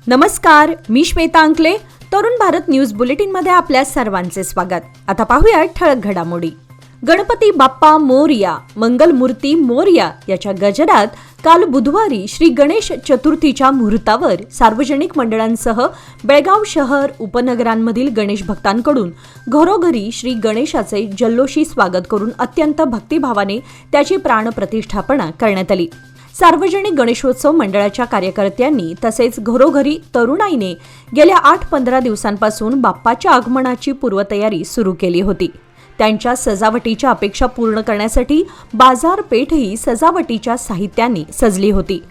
नमस्कार, मी श्वेता अंकले. तरुण भारत न्यूज बुलेटिनमध्ये आपल्या सर्वांचे स्वागत. आता पाहूया ठळक घडामोडी. गणपती बाप्पा मोरया, मंगलमूर्ती मोरया याच्या गजरात काल बुधवारी श्री गणेश चतुर्थीच्या मुहूर्तावर सार्वजनिक मंडळांसह बेळगाव शहर उपनगरांमधील गणेश भक्तांकडून घरोघरी श्री गणेशाचे जल्लोषी स्वागत करून अत्यंत भक्तिभावाने त्याची प्राणप्रतिष्ठापना करण्यात आली. सार्वजनिक गणेशोत्सव मंडळाच्या कार्यकर्त्यांनी तसेच घरोघरी तरुणाईने गेल्या 8-15 दिवसांपासून बाप्पाच्या आगमनाची पूर्वतयारी सुरू केली होती. त्यांच्या सजावटीच्या अपेक्षा पूर्ण करण्यासाठी बाजारपेठही सजावटीच्या साहित्याने सजली होती.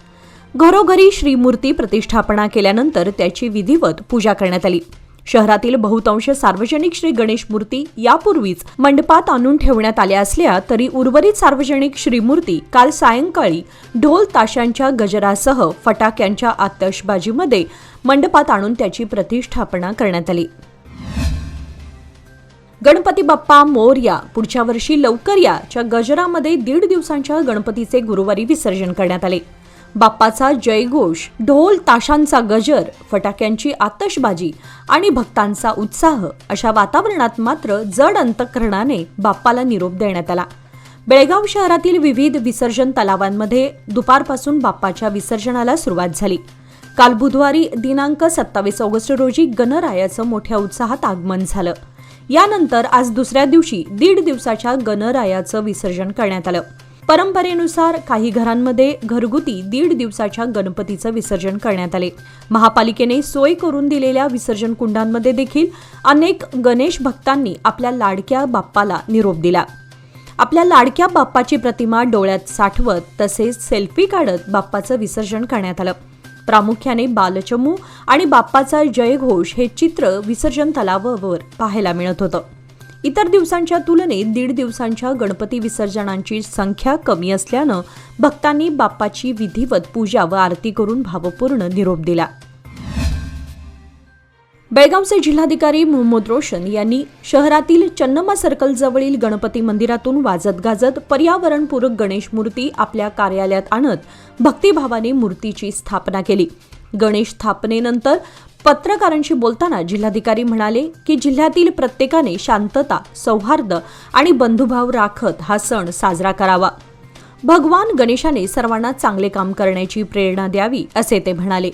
घरोघरी श्रीमूर्ती प्रतिष्ठापना केल्यानंतर त्याची विधिवत पूजा करण्यात आली. शहरातील बहुतांश सार्वजनिक श्री गणेश मूर्ती यापूर्वीच मंडपात आणून ठेवण्यात आल्या असल्या तरी उर्वरित सार्वजनिक श्रीमूर्ती काल सायंकाळी ढोल ताशांच्या गजरासह फटाक्यांच्या आतषबाजीमध्ये मंडपात आणून त्याची प्रतिष्ठापना करण्यात आली. गणपती बाप्पा मोरया, पुढच्या वर्षी लवकर याच्या गजरामध्ये 1.5 दिवसांच्या गणपतीचे गुरुवारी विसर्जन करण्यात आले. बाप्पाचा जयघोष, ढोल ताशांचा गजर, फटाक्यांची आतषबाजी आणि भक्तांचा उत्साह अशा वातावरणात मात्र जड अंतःकरणाने बाप्पाला निरोप देण्यात आला. बेळगाव शहरातील विविध विसर्जन तलावांमध्ये दुपारपासून बाप्पाच्या विसर्जनाला सुरुवात झाली. काल बुधवारी दिनांक 27 ऑगस्ट रोजी गणरायाचं मोठ्या उत्साहात आगमन झालं. यानंतर आज दुसऱ्या दिवशी 1.5 दिवसाच्या गणरायाचं विसर्जन करण्यात आलं. परंपरेनुसार काही घरांमध्ये घरगुती 1.5 दिवसाच्या गणपतीचं विसर्जन करण्यात आले. महापालिकेने सोय करून दिलेल्या विसर्जन कुंडांमध्ये देखील अनेक गणेश भक्तांनी आपल्या लाडक्या बाप्पाला निरोप दिला. आपल्या लाडक्या बाप्पाची प्रतिमा डोळ्यात साठवत तसेच सेल्फी काढत बाप्पाचं विसर्जन करण्यात आलं. प्रामुख्याने बालचमू आणि बाप्पाचा जयघोष हे चित्र विसर्जन तलावावर पाहायला मिळत होतं. इतर दिवसांच्या तुलनेत 1.5 दिवसांच्या गणपती विसर्जनांची संख्या कमी असल्यानं भक्तांनी बाप्पाची विधिवत पूजा व आरती करून भावपूर्ण निरोप दिला. बेळगावचे जिल्हाधिकारी मोहम्मद रोशन यांनी शहरातील चन्नमा सर्कल जवळील गणपती मंदिरातून वाजत गाजत पर्यावरणपूरक गणेश मूर्ती आपल्या कार्यालयात आणत भक्तिभावाने मूर्तीची स्थापना केली. गणेश स्थापनेनंतर पत्रकारांशी बोलताना जिल्हाधिकारी म्हणाले की जिल्ह्यातील प्रत्येकाने शांतता, सौहार्द आणि बंधुभाव राखत हा सण साजरा करावा. भगवान गणेशाने सर्वांना चांगले काम करण्याची प्रेरणा द्यावी असे ते म्हणाले.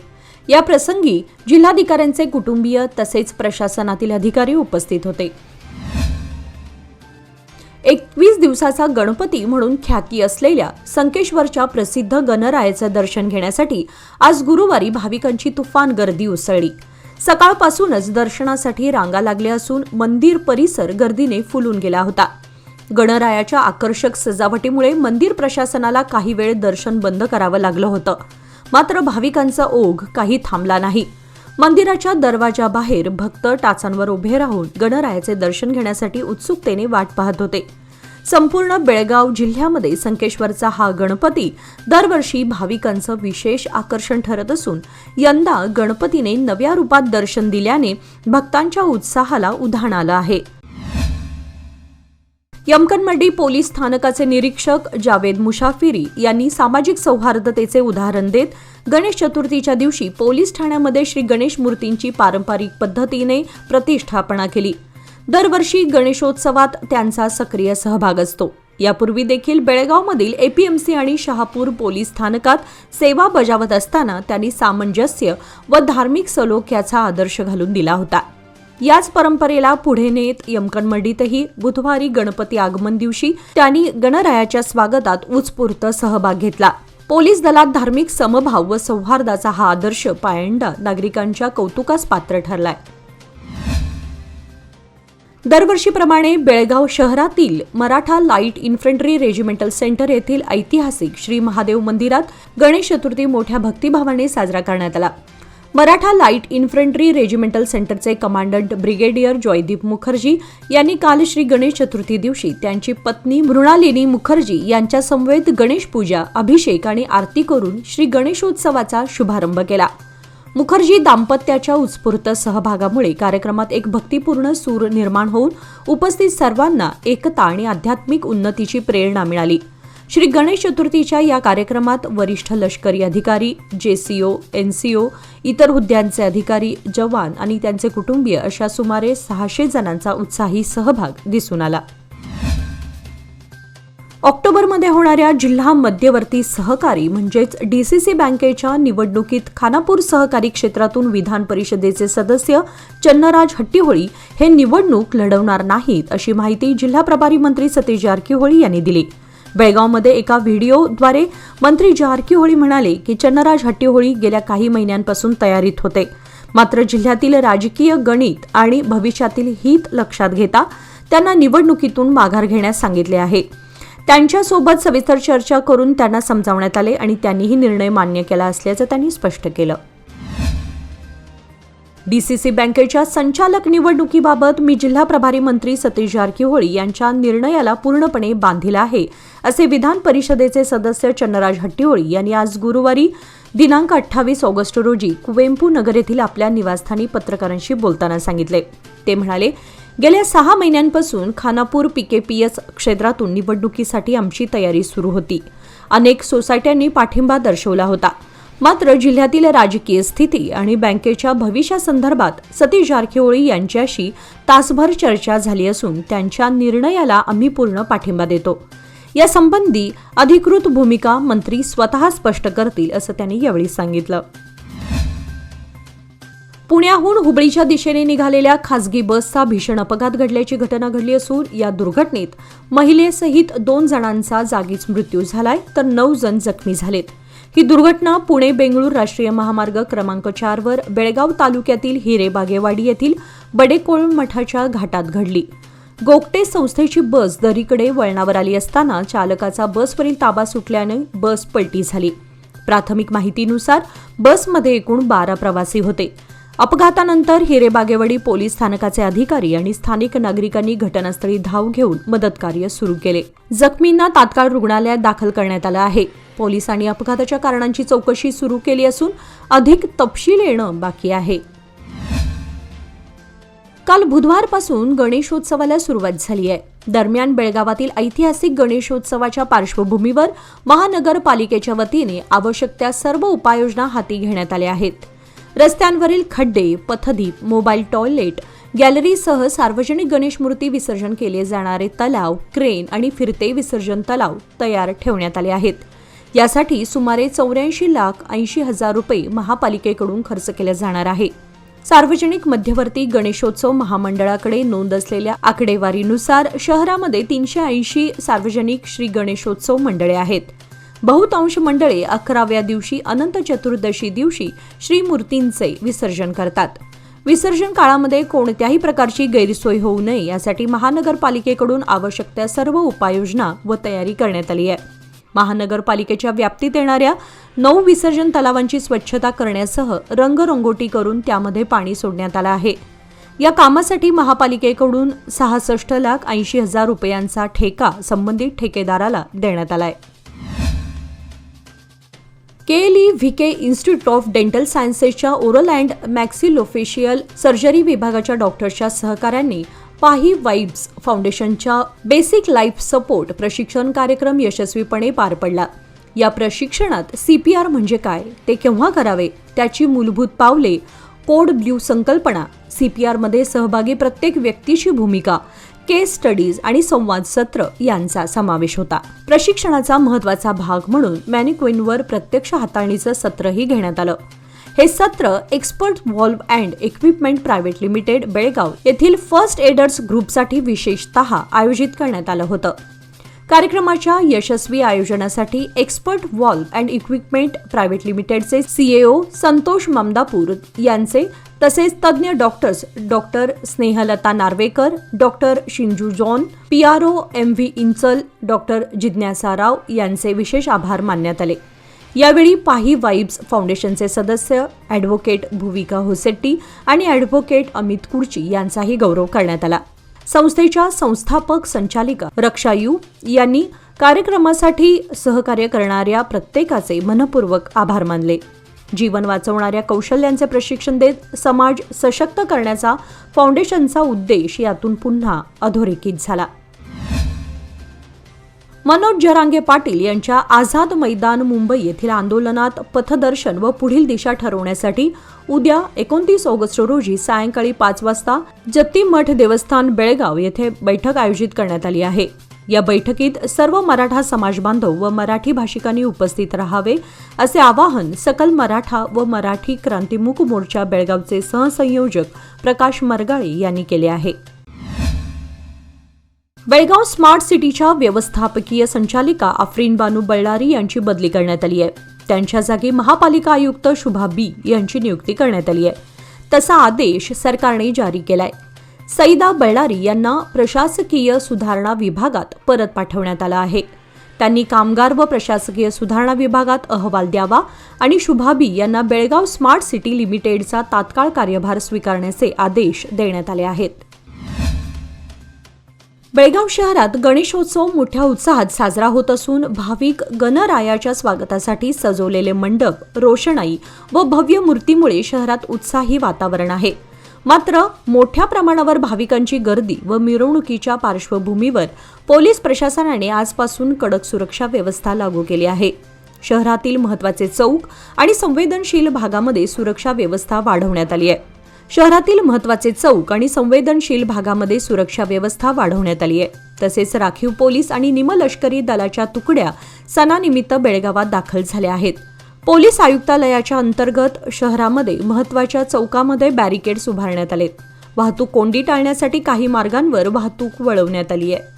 या प्रसंगी जिल्हाधिकाऱ्यांचे कुटुंबीय तसेच प्रशासनातील अधिकारी उपस्थित होते. 21 दिवसाचा गणपती म्हणून ख्याती असलेल्या संकेश्वरच्या प्रसिद्ध गणरायाचं दर्शन घेण्यासाठी आज गुरुवारी भाविकांची तुफान गर्दी उसळली. सकाळपासूनच दर्शनासाठी रांगा लागल्या असून मंदिर परिसर गर्दीने फुलून गेला होता. गणरायाच्या आकर्षक सजावटीमुळे मंदिर प्रशासनाला काही वेळ दर्शन बंद करावं लागलं होतं. मात्र भाविकांचा ओघ काही थांबला नाही. मंदिराच्या दरवाजाबाहेर भक्त टाचांवर उभे राहून गणरायाचे दर्शन घेण्यासाठी उत्सुकतेने वाट पाहत होते. संपूर्ण बेळगाव जिल्ह्यामध्ये संकेश्वरचा हा गणपती दरवर्षी भाविकांचं विशेष आकर्षण ठरत असून यंदा गणपतीने नव्या रूपात दर्शन दिल्याने भक्तांच्या उत्साहाला उधाण आलं आहे. यमकनमडी पोलीस स्थानकाचे निरीक्षक जावेद मुशाफिरी यांनी सामाजिक सौहार्दतेचे उदाहरण देत गणेश चतुर्थीच्या दिवशी पोलीस ठाण्यामध्ये श्री गणेश मूर्तींची पारंपरिक पद्धतीने प्रतिष्ठापना केली. दरवर्षी गणेशोत्सवात त्यांचा सक्रिय सहभाग असतो. यापूर्वी देखील बेळगावमधील एपीएमसी आणि शहापूर पोलीस स्थानकात सेवा बजावत असताना त्यांनी सामंजस्य व धार्मिक सलोख्याचा आदर्श घालून दिला होता. याच परंपरेला पुढे नेत यमकनमडीतही बुधवारी गणपती आगमन दिवशी त्यांनी गणरायाच्या स्वागतात उत्स्फूर्त सहभाग घेतला. पोलीस दलात धार्मिक समभाव व सौहार्दाचा हा आदर्श पायंडा नागरिकांच्या कौतुकास पात्र ठरलाय. दरवर्षीप्रमाणे बेळगाव शहरातील Maratha light infantry regimental centre येथील ऐतिहासिक श्री महादेव मंदिरात गणेश चतुर्थी मोठ्या भक्तिभावाने साजरा करण्यात आला. मराठा लाईट इन्फंट्री रेजिमेंटल सेंटरचे कमांडंट ब्रिगेडियर जॉयदीप मुखर्जी यांनी काल श्री गणेश चतुर्थी दिवशी त्यांची पत्नी मृणालिनी मुखर्जी यांच्या समवेत गणेश पूजा, अभिषेक आणि आरती करून श्री गणेशोत्सवाचा शुभारंभ केला. मुखर्जी दाम्पत्याच्या उत्स्फूर्त सहभागामुळे कार्यक्रमात एक भक्तिपूर्ण सूर निर्माण होऊन उपस्थित सर्वांना एकता आणि आध्यात्मिक उन्नतीची प्रेरणा मिळाली. श्री गणेश चतुर्थीच्या या कार्यक्रमात वरिष्ठ लष्करी अधिकारी, जेसीओ, एनसीओ, इतर हुद्द्यांचे अधिकारी, जवान आणि त्यांचे कुटुंबीय अशा सुमारे 600 जणांचा उत्साही सहभाग दिसून आला. ऑक्टोबरमध्ये होणाऱ्या जिल्हा मध्यवर्ती सहकारी म्हणजेच डीसीसी बँकेच्या निवडणुकीत खानापूर सहकारी क्षेत्रातून विधान परिषदेचे सदस्य चन्नराज हट्टीहोळी हे निवडणूक लढवणार नाहीत अशी माहिती जिल्हा प्रभारी मंत्री सतीश जारकीहोळी यांनी दिली. बेळगावमध्ये एका व्हिडिओद्वारे मंत्री जारकीहोळी म्हणाले की चन्नराज हट्टीहोळी गेल्या काही महिन्यांपासून तयारीत होते. मात्र जिल्ह्यातील राजकीय गणित आणि भविष्यातील हित लक्षात घेता त्यांना निवडणुकीतून माघार घेण्यास सांगितले आहे. त्यांच्यासोबत सविस्तर चर्चा करून त्यांना समजावण्यात आले आणि त्यांनीही निर्णय मान्य केला असल्याचं त्यांनी स्पष्ट केलं. डीसीसी बँकेच्या संचालक निवडणुकीबाबत मी जिल्हा प्रभारी मंत्री सतीश जारकीहोळी यांच्या निर्णयाला पूर्णपणे बांधील आहे, असे विधान परिषदेचे सदस्य चन्नराज हट्टीहोळी यांनी आज गुरुवारी दिनांक 28 ऑगस्ट रोजी कुवेंपू नगर येथील आपल्या निवासस्थानी पत्रकारांशी बोलताना सांगितले. ते म्हणाले, गेल्या 6 महिन्यांपासून खानापूर पीकेपीएस क्षेत्रातून निवडणुकीसाठी आमची तयारी सुरू होती. अनेक सोसायट्यांनी पाठिंबा दर्शवला होता. मात्र जिल्ह्यातील राजकीय स्थिती आणि बँकेच्या भविष्यासंदर्भात सतीश जारकीहोळी यांच्याशी तासभर चर्चा झाली असून त्यांच्या निर्णयाला आम्ही पूर्ण पाठिंबा देतो. यासंबंधी अधिकृत भूमिका मंत्री स्वतः स्पष्ट करतील, असं त्यांनी यावेळी सांगितलं. पुण्याहून हुबळीच्या दिशेने निघालेल्या खासगी बसचा भीषण अपघात घडल्याची घटना घडली असून या दुर्घटनेत महिलेसहित 2 जणांचा जागीच मृत्यू झालाय तर 9 जण जखमी झालेत. ही दुर्घटना पुणे बेंगळूर राष्ट्रीय महामार्ग क्रमांक 4 वर बेळगाव तालुक्यातील हिरेबागेवाडी येथील बडेकोळ मठाच्या घाटात घडली. गोगटे संस्थेची बस दरीकडे वळणावर आली असताना चालकाचा बसवरील ताबा सुटल्याने बस पलटी झाली. प्राथमिक माहितीनुसार बसमध्ये एकूण 12 प्रवासी होते. अपघातानंतर हिरेबागेवाडी पोलीस स्थानकाचे अधिकारी आणि स्थानिक नागरिकांनी घटनास्थळी धाव घेऊन मदतकार्य सुरू केले. जखमींना तात्काळ रुग्णालयात दाखल करण्यात आलं आहे. पोलिसांनी अपघाताच्या कारणांची चौकशी सुरू केली असून अधिक तपशील येणं बाकी आहे. काल बुधवारपासून गणेशोत्सवाला सुरुवात झाली आहे. दरम्यान बेळगावातील ऐतिहासिक गणेशोत्सवाच्या पार्श्वभूमीवर महानगरपालिकेच्या वतीने आवश्यक त्या सर्व उपाययोजना हाती घेण्यात आल्या आहेत. रस्त्यांवरील खड्डे, पथदीप, मोबाईल टॉयलेट, गॅलरीसह सार्वजनिक गणेश मूर्ती विसर्जन केले जाणारे तलाव, क्रेन आणि फिरते विसर्जन तलाव तयार ठेवण्यात आले आहेत. यासाठी सुमारे 84,80,000 रुपये महापालिकेकडून खर्च केले जाणार आहे. सार्वजनिक मध्यवर्ती गणेशोत्सव महामंडळाकडे नोंद असलेल्या आकडेवारीनुसार शहरामध्ये 380 सार्वजनिक श्री गणेशोत्सव मंडळे आहेत. बहुतांश मंडळे 11व्या दिवशी अनंत चतुर्दशी दिवशी श्रीमूर्तींचे विसर्जन करतात. विसर्जन काळामध्ये कोणत्याही प्रकारची गैरसोय होऊ नये यासाठी महानगरपालिकेकडून आवश्यक त्या सर्व उपाययोजना व तयारी करण्यात आली आहे. महानगरपालिकेच्या व्याप्तीत येणाऱ्या 9 विसर्जन तलावांची स्वच्छता करण्यासह रंगरंगोटी करून त्यामध्ये पाणी सोडण्यात आलं आहे. या कामासाठी महापालिकेकडून 66,80,000 रुपयांचा ठेका संबंधित ठेकेदाराला देण्यात आलाय. KLE-VK इन्स्टिट्यूट ऑफ डेंटल सायन्सेसच्या ओरल अँड मॅक्सिलोफेशियल सर्जरी विभागाच्या डॉक्टर्सच्या सहकार्याने पाही वाइब्स फाउंडेशनच्या बेसिक लाईफ सपोर्ट प्रशिक्षण कार्यक्रम यशस्वीपणे पार पडला. या प्रशिक्षणात CPR म्हणजे काय, ते केव्हा करावे, त्याची मूलभूत पावले, कोड ब्ल्यू संकल्पना, CPR मध्ये सहभागी प्रत्येक व्यक्तीची भूमिका, केस स्टडीज आणि संवाद सत्र यांचा समावेश होता. प्रशिक्षणाचा महत्त्वाचा भाग म्हणून मॅनिक्विनवर प्रत्यक्ष हाताळणीचं सत्रही घेण्यात आलं. हे सत्र expert valve and equipment private limited Belgaum येथील फर्स्ट एडर्स ग्रुपसाठी विशेषतः आयोजित करण्यात आलं होतं. कार्यक्रमाच्या यशस्वी आयोजनासाठी expert valve and equipment private लिमिटेडचे CEO संतोष ममदापूर यांचे तसेच तज्ज्ञ doctors doctor Snehalata Narvekar, doctor Shinju John, PRO MV Inchal, doctor जिज्ञासा राव यांचे विशेष आभार मानण्यात आले. यावेळी पाही वाइब्स फाउंडेशनचे सदस्य ॲडव्होकेट भुविका होसेट्टी आणि ॲडव्होकेट अमित कुर्ची यांचाही गौरव करण्यात आला. संस्थेच्या संस्थापक संचालिका रक्षा यू यांनी कार्यक्रमासाठी सहकार्य करणाऱ्या प्रत्येकाचे मनपूर्वक आभार मानले. जीवन वाचवणाऱ्या कौशल्यांचे प्रशिक्षण देत समाज सशक्त करण्याचा फाउंडेशनचा उद्देश यातून पुन्हा अधोरेखित झाला. मनोज जरांगे पाटील यांच्या आझाद मैदान मुंबई येथील आंदोलनात पथदर्शन व पुढील दिशा ठरवण्यासाठी उद्या 29 ऑगस्ट रोजी सायंकाळी 5 वाजता जत्ती मठ देवस्थान बेळगाव येथे बैठक आयोजित करण्यात आली आहे। या बैठकीत सर्व मराठा समाज बांधव व मराठी भाषिकांनी उपस्थित राहावे असे आवाहन सकल मराठा व मराठी क्रांतिमुख मोर्चा बेळगावचे सहसंयोजक प्रकाश मरगाळे यांनी केले आहे। बेळगाव स्मार्ट सिटीच्या व्यवस्थापकीय संचालिका आफरीन बानू बल्लारी यांची बदली करण्यात आली आहे। त्यांच्या जागी महापालिका आयुक्त शुभा बी यांची नियुक्ती करण्यात आली आहे। तसा आदेश सरकारने जारी केलाय। सईदा बल्लारी यांना प्रशासकीय सुधारणा विभागात परत पाठवण्यात आला आहे। त्यांनी कामगार व प्रशासकीय सुधारणा विभागात अहवाल द्यावा आणि शुभा बी यांना बेळगाव स्मार्ट सिटी लिमिटेडचा तात्काळ कार्यभार स्वीकारण्याचे आदेश देण्यात आले आहेत। बेळगाव शहरात गणेशोत्सव मोठ्या उत्साहात साजरा होत असून भाविक गणरायाच्या स्वागतासाठी सजवलेले मंडप, रोषणाई व भव्य मूर्तीमुळे शहरात उत्साही वातावरण आहे। मात्र मोठ्या प्रमाणावर भाविकांची गर्दी व मिरवणुकीच्या पार्श्वभूमीवर पोलीस प्रशासनाने आजपासून कडक सुरक्षा व्यवस्था लागू केली आहे। शहरातील महत्त्वाचे चौक आणि संवेदनशील भागामध्ये सुरक्षा व्यवस्था वाढवण्यात आली आहे। तसेच राखीव पोलीस आणि निमलष्करी दलाच्या तुकड्या सणानिमित्त बेळगावात दाखल झाल्या आहेत। पोलीस आयुक्तालयाच्या अंतर्गत शहरामध्ये महत्त्वाच्या चौकामध्ये बॅरिकेड्स उभारण्यात आलेत। वाहतूक कोंडी टाळण्यासाठी काही मार्गांवर वाहतूक वळवण्यात आली आहे।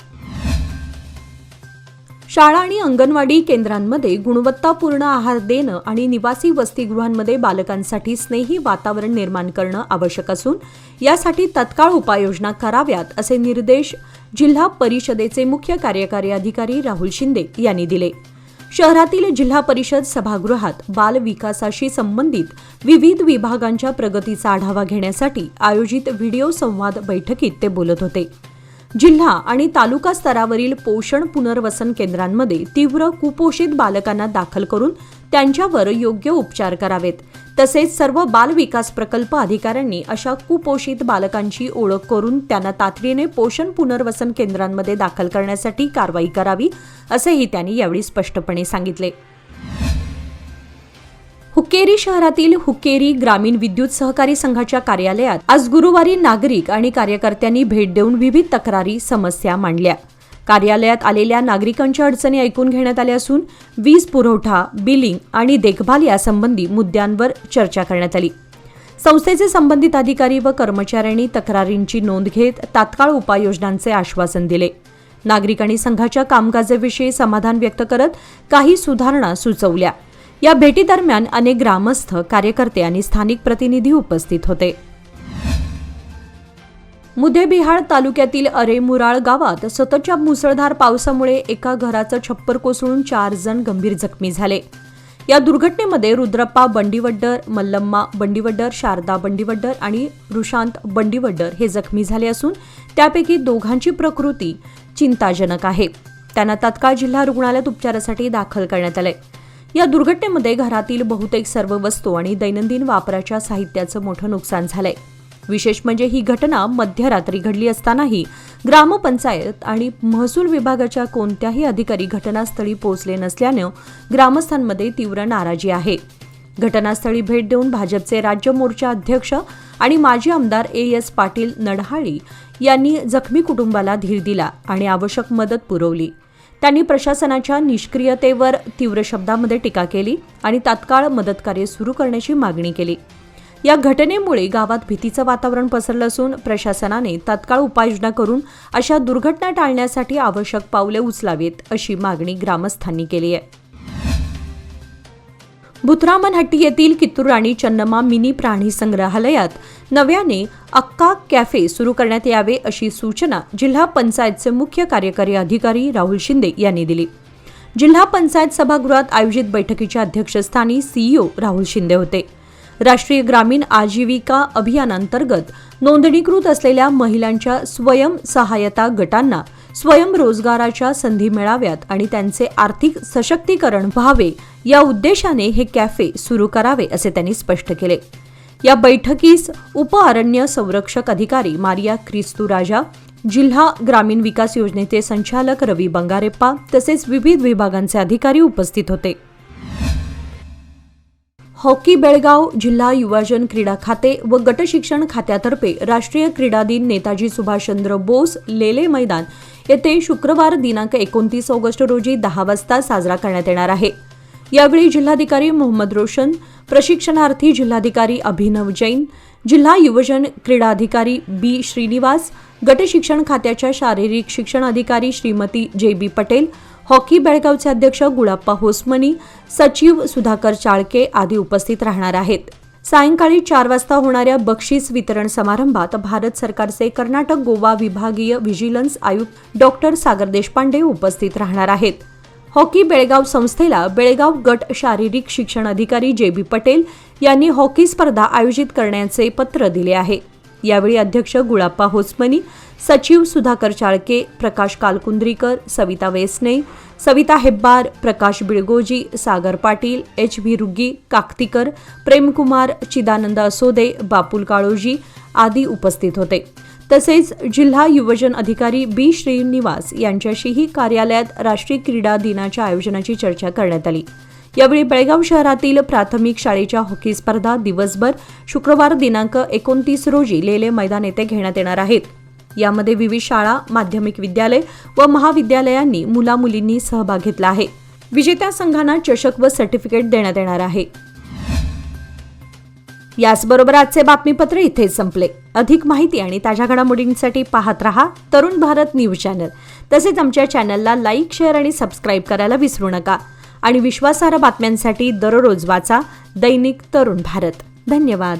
शाळा आणि अंगणवाडी केंद्रांमध्ये गुणवत्तापूर्ण आहार देणं आणि निवासी वसतिगृहांमध्ये बालकांसाठी स्नेही वातावरण निर्माण करणं आवश्यक असून यासाठी तत्काळ उपाययोजना कराव्यात असे निर्देश जिल्हा परिषदेचे मुख्य कार्यकारी अधिकारी राहुल शिंदे यांनी दिले। शहरातील जिल्हा परिषद सभागृहात बाल विकासाशी संबंधित विविध विभागांच्या प्रगतीचा आढावा घेण्यासाठी आयोजित व्हिडिओ संवाद बैठकीत ते बोलत होते। जिल्हा आणि तालुका स्तरावरील पोषण पुनर्वसन केंद्रांमध्ये तीव्र कुपोषित बालकांना दाखल करून त्यांच्यावर योग्य उपचार करावेत। तसेच सर्व बाल विकास प्रकल्प अधिकाऱ्यांनी अशा कुपोषित बालकांची ओळख करून त्यांना तातडीने पोषण पुनर्वसन केंद्रांमध्ये दाखल करण्यासाठी कारवाई करावी असेही त्यांनी यावेळी स्पष्टपणे सांगितले। हुक्केरी शहरातील हुक्केरी ग्रामीण विद्युत सहकारी संघाच्या कार्यालयात आज गुरुवारी नागरिक आणि कार्यकर्त्यांनी भेट देऊन विविध तक्रारी समस्या मांडल्या। कार्यालयात आलेल्या नागरिकांच्या अडचणी ऐकून घेण्यात आल्या असून वीज पुरवठा, बिलिंग आणि देखभाल यासंबंधी मुद्द्यांवर चर्चा करण्यात आली। संस्थेचे संबंधित अधिकारी व कर्मचाऱ्यांनी तक्रारींची नोंद घेत तात्काळ उपाययोजनांचे आश्वासन दिले। नागरिकांनी संघाच्या कामकाजाविषयी समाधान व्यक्त करत काही सुधारणा सुचवल्या। या भेटीदरम्यान अनेक ग्रामस्थ, कार्यकर्ते आणि स्थानिक प्रतिनिधी उपस्थित होते। मुदेबिहाळ तालुक्यातील अरेमुराळ गावात सततच्या मुसळधार पावसामुळे एका घराचं छप्पर कोसळून 4 जण गंभीर जखमी झाले। या दुर्घटनेमध्ये रुद्रप्पा बंडीवड्डर, मल्लम्मा बंडीवड्डर, शारदा बंडीवड्डर आणि रुशांत बंडीवड्डर हे जखमी झाले असून त्यापैकी दोघांची प्रकृती चिंताजनक आहे। त्यांना तात्काळ जिल्हा रुग्णालयात उपचारासाठी दाखल करण्यात आले। या दुर्घटनेमध्ये घरातील बहुतेक सर्व वस्तू आणि दैनंदिन वापराच्या साहित्याचं मोठं नुकसान झालंय। विशेष म्हणजे ही घटना मध्यरात्री घडली असतानाही ग्रामपंचायत आणि महसूल विभागाच्या कोणत्याही अधिकारी घटनास्थळी पोहोचले नसल्यानं ग्रामस्थांमध्ये तीव्र नाराजी आहे। घटनास्थळी भेट देऊन भाजपचे राज्य मोर्चा अध्यक्ष आणि माजी आमदार AS पाटील नडहाळी यांनी जखमी कुटुंबाला धीर दिला आणि आवश्यक मदत पुरवली। त्यांनी प्रशासनाच्या निष्क्रियतेवर तीव्र शब्दांमध्ये टीका केली आणि तात्काळ मदतकार्य सुरू करण्याची मागणी केली। या घटनेमुळे गावात भीतीचं वातावरण पसरलं असून प्रशासनाने तात्काळ उपाययोजना करून अशा दुर्घटना टाळण्यासाठी आवश्यक पावले उचलावीत अशी मागणी ग्रामस्थांनी केली आहे। भुतरामनहट्टी येथील कित्तूर राणी चन्नम्मा मिनी प्राणी संग्रहालयात नव्याने अक्का कॅफे सुरू करण्यात यावे अशी सूचना जिल्हा पंचायतचे मुख्य कार्यकारी अधिकारी राहुल शिंदे यांनी दिली। जिल्हा पंचायत सभागृहात आयोजित बैठकीच्या अध्यक्षस्थानी CEO राहुल शिंदे होते। राष्ट्रीय ग्रामीण आजीविका अभियानांतर्गत नोंदणीकृत असलेल्या महिलांच्या स्वयंसहायता गटांना स्वयंरोजगाराच्या संधी मिळाव्यात आणि त्यांचे आर्थिक सशक्तीकरण व्हावे या उद्देशाने हे कॅफे सुरू करावे असे त्यांनी स्पष्ट केले। या बैठकीस उप अरण्य संरक्षक अधिकारी मारिया ख्रिस्तू राजा, जिल्हा ग्रामीण विकास योजनेचे संचालक रवी बंगारेप्पा तसेच विविध विभागांचे अधिकारी उपस्थित होते. हॉकी बेळगाव जिल्हा युवजन क्रीडा खाते व गट शिक्षण खात्यातर्फे राष्ट्रीय क्रीडा दिन नेताजी सुभाषचंद्र बोस लेले मैदान येथे शुक्रवार दिनांक 29 ऑगस्ट रोजी 10 वाजता साजरा करण्यात येणार आहे. यावेळी जिल्हाधिकारी मोहम्मद रोशन, प्रशिक्षणार्थी जिल्हाधिकारी अभिनव जैन, जिल्हा युवजन क्रीडा अधिकारी बी श्रीनिवास, गट शिक्षण खात्याच्या शारीरिक शिक्षण अधिकारी श्रीमती जे.बी. पटेल, हॉकी बेळगावचे अध्यक्ष गुळाप्पा होसमनी, सचिव सुधाकर चाळके आदी उपस्थित राहणार आहेत. सायंकाळी 4 वाजता होणाऱ्या बक्षीस वितरण समारंभात भारत सरकारचे कर्नाटक गोवा विभागीय व्हिजिलन्स आयुक्त डॉक्टर सागर देशपांडे उपस्थित राहणार आहेत. हॉकी बेळगाव संस्थेला बेळगाव गट शारीरिक शिक्षण अधिकारी जे.बी. पटेल यांनी हॉकी स्पर्धा आयोजित करण्याचे पत्र दिले आहे. यावेळी अध्यक्ष गुळाप्पा होसमनी, सचिव सुधाकर चाळके, प्रकाश कालकुंद्रीकर, सविता वेसने, सविता हेब्बार, प्रकाश बिळगोजी, सागर पाटील, एच.व्ही. रुग्गी, काकतीकर, प्रेमकुमार, चिदानंद असोदे, बापुल काळोजी आदी उपस्थित होते. तसेच जिल्हा युवजन अधिकारी बी श्रीनिवास यांच्याशीही कार्यालयात राष्ट्रीय क्रीडा दिनाच्या आयोजनाची चर्चा करण्यात आली. यावेळी बेळगाव शहरातील प्राथमिक शाळेच्या हॉकी स्पर्धा दिवसभर शुक्रवार दिनांक 29 रोजी लेले मैदान येथे घेण्यात येणार आहेत. यामध्ये विविध शाळा, माध्यमिक विद्यालय व महाविद्यालयांनी मुलामुलींनी सहभाग घेतला आहे. विजेत्या संघांना चषक व सर्टिफिकेट देण्यात येणार आहे. याचबरोबर आजचे बातमीपत्र इथेच संपले. अधिक माहिती आणि ताज्या घडामोडींसाठी पाहत रहा तरुण भारत न्यूज चॅनल. तसेच आमच्या चॅनलला लाईक, शेअर आणि सबस्क्राईब करायला विसरू नका. आणि विश्वासार्ह बातम्यांसाठी दररोज वाचा दैनिक तरुण भारत. धन्यवाद.